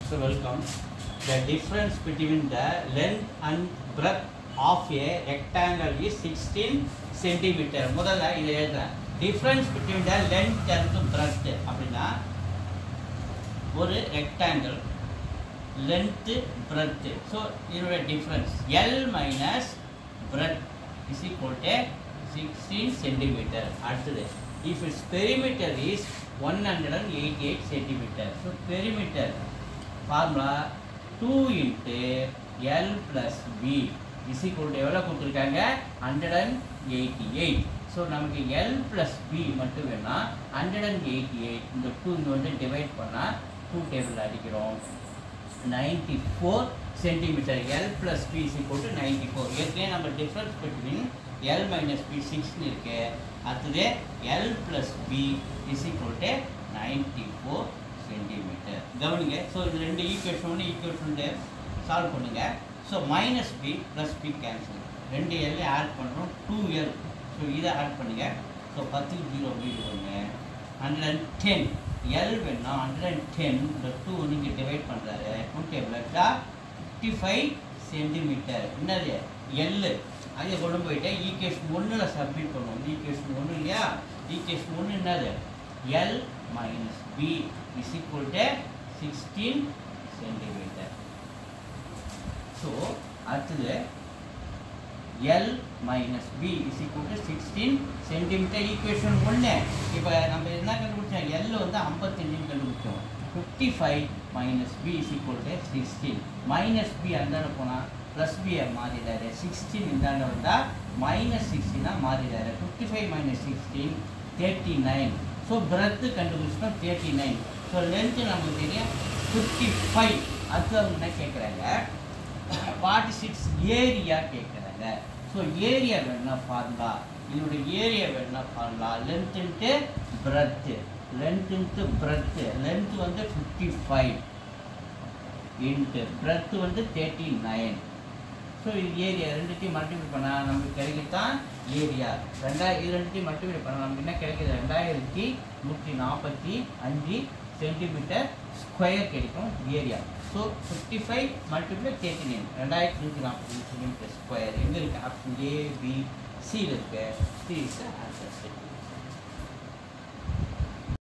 So welcome. The difference between the length and breadth of a rectangle is 16 centimeter. முதல்ல இதை எழுதுறேன். Difference between the length and breadth அப்படின்னா ஒரு rectangle length breadth. So இதோட difference L minus breadth is equal to 16 centimeter. அடுத்தது if its perimeter is 188 centimeter. So perimeter formula 2 into L plus B is equal to எவ்வளோ கொடுத்துருக்காங்க 188. So நமக்கு L plus B மட்டும் வேணா 188 இந்த 2 இங்கே வந்து டிவைட் பண்ணால் 2 டேபிள் அடிக்கிறோம் 94 centimetre. L plus B is equal to 94. ஏற்கனவே நம்ம difference between L minus B 6 இருக்கு. அடுத்தது L plus B is equal to 94 centimetre. கவனிங்க. ஸோ இது ரெண்டு ஈக்குவேஷன் சால்வ் பண்ணுங்க. So minus B plus B cancel, ரெண்டு எல் ஆட் பண்ணுறோம் 2L. ஸோ இதை ஆட் பண்ணுங்க. ஸோ 10 0 வீடு பண்ணுங்க 110 எல் வேணும் 110 இந்த 2 நீங்கள் டிவைட் பண்ணுறாரு 2 டேபிள் 55 சென்டிமீட்டர். என்னது எல் அதை கொண்டு போயிட்டு ஈக்குவேஷன் 1ல் சப்மிட் பண்ணுவோம். ஈக்குவேஷன் 1 இல்லையா, ஈக்குவேஷன் 1 என்னது L minus B is equal to 16 centimeter. So அடுத்தது L minus B is equal to 16 centimeter. Equation 1 இப்போ நம்ம என்ன கண்டுபிடிச்சோம், L வந்து 55 கண்டுபிடிச்சோம். 55 minus B is equal to 16. minus B அந்தாண்ட போனால் ப்ளஸ் B மாறிடாரு, 16 இந்தாண்ட வந்தால் மைனஸ் 16 மாறிடாரு. 55 minus 16 39. ஸோ பிரெத்து கண்டுபிடிச்சோம் 39. ஸோ லென்த்து நமக்கு தெரியும் 55. அடுத்து அவங்க என்ன கேட்குறாங்க 46 ஏரியா கேட்குறாங்க. ஸோ ஏரியா வேணும்னா ஃபார்முலா, இதனுடைய ஏரியா வேணும்னா formula length into breadth, length into breadth. Length வந்து 55 இன்ட்டு பிரெத்து வந்து 39. ஸோ இது ஏரியா ரெண்டுத்தையும் மல்டிபிள் பண்ணால் நமக்கு கிடைக்கத்தான் ஏரியா. இது ரெண்டுத்தையும் மல்டிபிள் பண்ணால் நமக்கு என்ன கிடைக்கிது 2145 சென்டிமீட்டர் ஸ்கொயர் கிடைக்கும் area. So 55 multiple 39 2145 centimetre square எங்கே இருக்குது, ஆப்ஷன் A B C இருக்குது. C is answer.